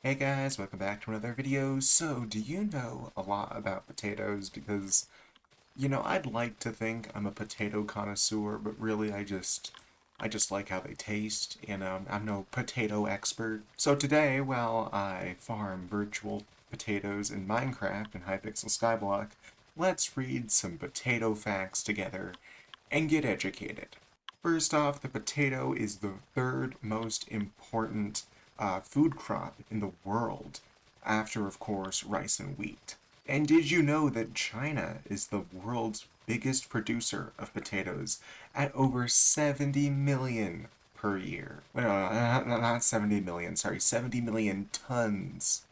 Hey guys, welcome back to another video. So, do you know a lot about potatoes? Because, I'd like to think I'm a potato connoisseur, but really I just like how they taste, I'm no potato expert. So today, while I farm virtual potatoes in Minecraft and Hypixel Skyblock, let's read some potato facts together and get educated. First off, the potato is the third most important food crop in the world, after, of course, rice and wheat. And did you know that China is the world's biggest producer of potatoes at over 70 million per year? Well, no, not 70 million, sorry, 70 million tons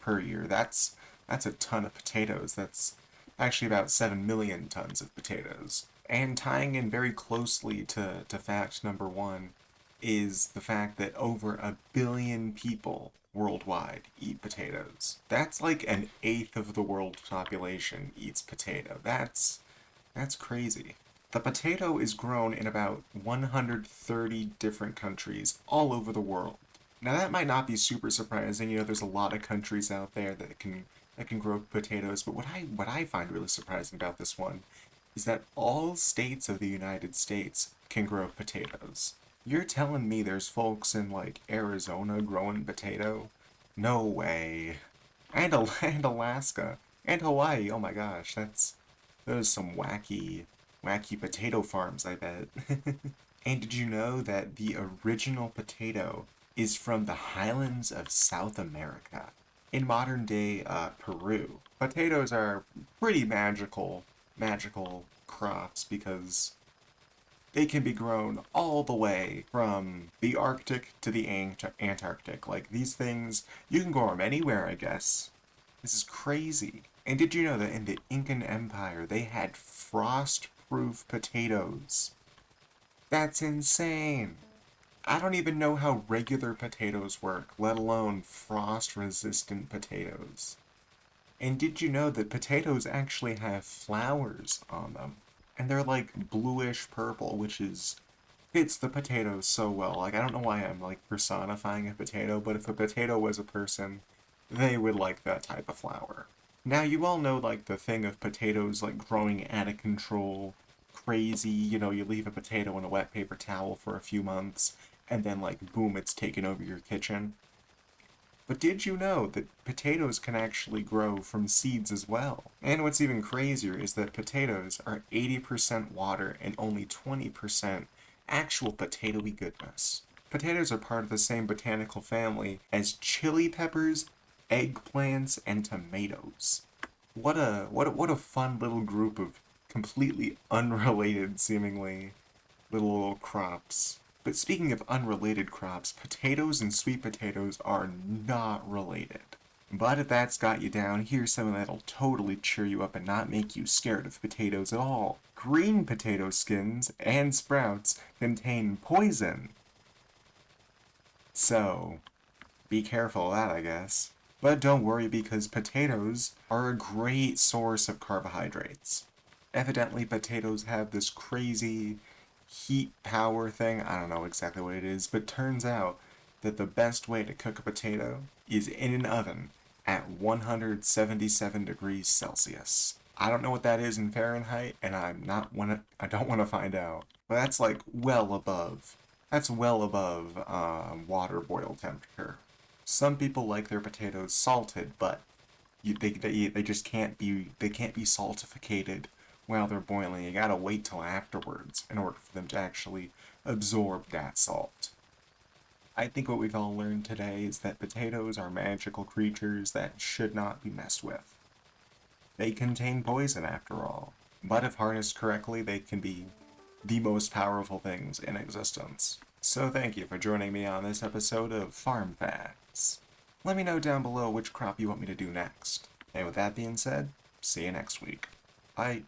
per year. That's a ton of potatoes. That's actually about 7 million tons of potatoes. And tying in very closely to fact number one is the fact that over 1 billion people worldwide eat potatoes. That's like an eighth of the world's population eats potato. That's crazy. The potato is grown in about 130 different countries all over the world. Now that might not be super surprising. There's a lot of countries out there that can grow potatoes, but what I find really surprising about this one is that all states of the United States can grow potatoes. You're telling me there's folks in like Arizona growing potato? No way. And Alaska and Hawaii. Oh my gosh, those some wacky potato farms, I bet. And did you know that the original potato is from the highlands of South America? In modern day Peru, potatoes are pretty magical crops because they can be grown all the way from the Arctic to the Antarctic. Like these things, you can grow them anywhere, I guess. This is crazy. And did you know that in the Incan Empire they had frost-proof potatoes? That's insane. I don't even know how regular potatoes work, let alone frost-resistant potatoes. And did you know that potatoes actually have flowers on them? And they're like bluish purple, which is fits the potato so well. Like I don't know why I'm like personifying a potato, but if a potato was a person, they would like that type of flower. Now you all know like the thing of potatoes like growing out of control, crazy, you leave a potato in a wet paper towel for a few months and then like boom, it's taken over your kitchen. But did you know that potatoes can actually grow from seeds as well? And what's even crazier is that potatoes are 80% water and only 20% actual potatoy goodness. Potatoes are part of the same botanical family as chili peppers, eggplants, and tomatoes. What a fun little group of completely unrelated, seemingly, little crops. But speaking of unrelated crops, potatoes and sweet potatoes are not related. But if that's got you down, here's something that'll totally cheer you up and not make you scared of potatoes at all. Green potato skins and sprouts contain poison. So, be careful of that, I guess. But don't worry because potatoes are a great source of carbohydrates. Evidently, potatoes have this crazy heat power thing. I don't know exactly what it is, but turns out that the best way to cook a potato is in an oven at 177 degrees Celsius. I don't know what that is in Fahrenheit, and I don't want to find out. But that's like well above. That's well above water boil temperature. Some people like their potatoes salted, but they just can't be saltificated while they're boiling. You gotta wait till afterwards in order for them to actually absorb that salt. I think what we've all learned today is that potatoes are magical creatures that should not be messed with. They contain poison after all, but if harnessed correctly, they can be the most powerful things in existence. So thank you for joining me on this episode of Farm Facts. Let me know down below which crop you want me to do next. And with that being said, see you next week. Bye.